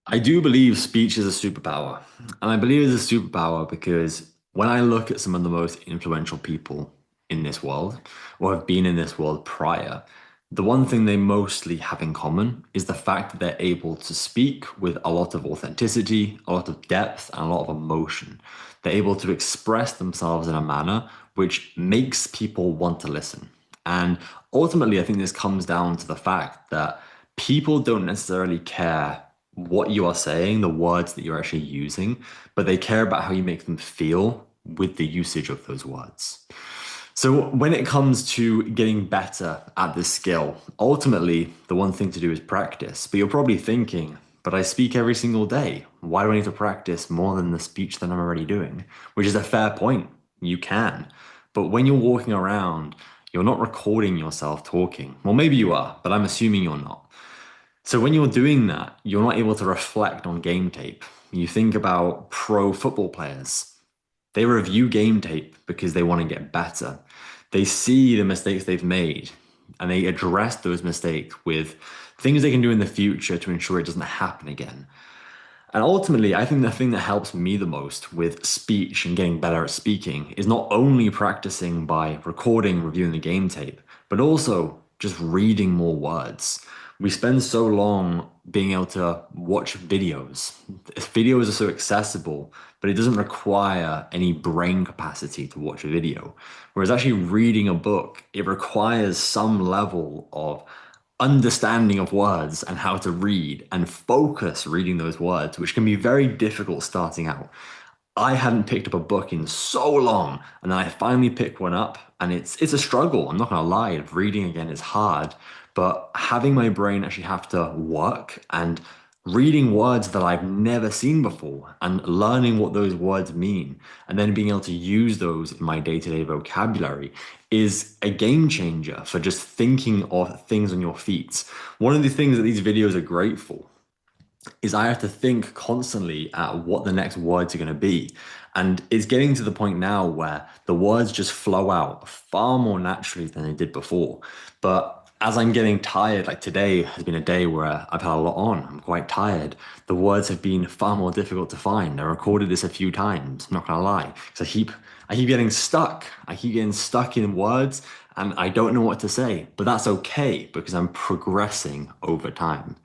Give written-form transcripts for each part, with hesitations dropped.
I do believe speech is a superpower. And I believe it's a superpower because when I look at some of the most influential people in this world, or have been in this world prior, the one thing they mostly have in common is the fact that they're able to speak with a lot of authenticity, a lot of depth, and a lot of emotion. They're able to express themselves in a manner which makes people want to listen. And ultimately, I think this comes down to the fact that people don't necessarily care what you are saying, the words that you're actually using, but they care about how you make them feel with the usage of those words. So when it comes to getting better at this skill, ultimately the one thing to do is practice. But you're probably thinking, but I speak every single day. Why do I need to practice more than the speech that I'm already doing? Which is a fair point. You can. But when you're walking around, you're not recording yourself talking. Well, maybe you are, but I'm assuming you're not. So when you're doing that, you're not able to reflect on game tape. You think about pro football players. They review game tape because they want to get better. They see the mistakes they've made and they address those mistakes with things they can do in the future to ensure it doesn't happen again. And ultimately, I think the thing that helps me the most with speech and getting better at speaking is not only practicing by recording, reviewing the game tape, but also just reading more words. We spend so long being able to watch videos. Videos are so accessible, but it doesn't require any brain capacity to watch a video. Whereas actually reading a book, it requires some level of understanding of words and how to read and focus reading those words, which can be very difficult starting out. I hadn't picked up a book in so long, and then I finally picked one up, and it's a struggle. I'm not gonna lie, reading again is hard, but having my brain actually have to work and reading words that I've never seen before and learning what those words mean, and then being able to use those in my day-to-day vocabulary is a game changer for just thinking of things on your feet. One of the things that these videos are great for is I have to think constantly at what the next words are going to be. And it's getting to the point now where the words just flow out far more naturally than they did before. But as I'm getting tired, like today has been a day where I've had a lot on, I'm quite tired. The words have been far more difficult to find. I recorded this a few times, I'm not gonna lie, because I keep getting stuck. I keep getting stuck in words and I don't know what to say. But that's okay because I'm progressing over time.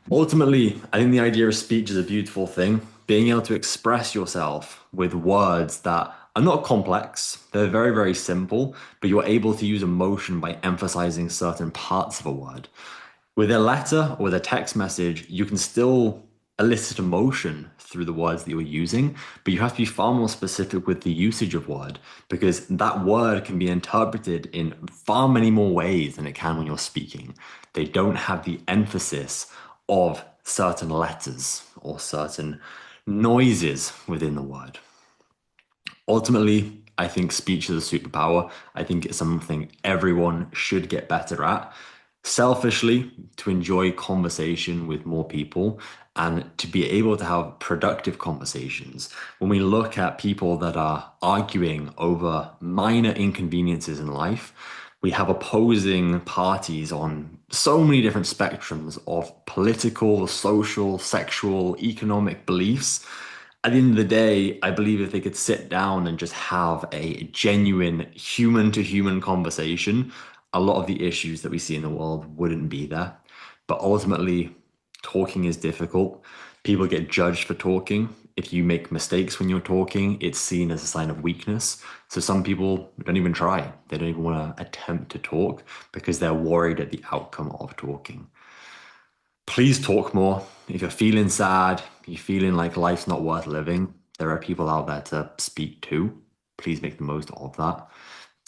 Ultimately, I think the idea of speech is a beautiful thing. Being able to express yourself with words that are not complex, they're very, very simple, but you're able to use emotion by emphasizing certain parts of a word. With a letter or with a text message, you can still elicit emotion through the words that you're using, but you have to be far more specific with the usage of word because that word can be interpreted in far many more ways than it can when you're speaking. They don't have the emphasis of certain letters or certain noises within the word. Ultimately, I think speech is a superpower. I think it's something everyone should get better at. Selfishly, to enjoy conversation with more people and to be able to have productive conversations. When we look at people that are arguing over minor inconveniences in life, we have opposing parties on so many different spectrums of political, social, sexual, economic beliefs. At the end of the day, I believe if they could sit down and just have a genuine human to human conversation, a lot of the issues that we see in the world wouldn't be there. But ultimately, talking is difficult. People get judged for talking. If you make mistakes when you're talking, it's seen as a sign of weakness. So some people don't even try. They don't even want to attempt to talk because they're worried at the outcome of talking. Please talk more. If you're feeling sad, you're feeling like life's not worth living, there are people out there to speak to. Please make the most of that.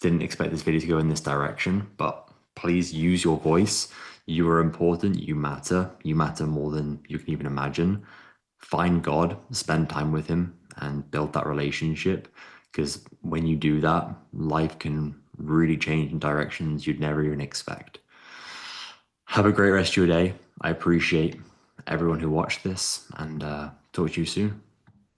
Didn't expect this video to go in this direction, but please use your voice. You are important. You matter. You matter more than you can even imagine. Find God, spend time with Him, and build that relationship. Because when you do that, life can really change in directions you'd never even expect. Have a great rest of your day. I appreciate everyone who watched this and talk to you soon.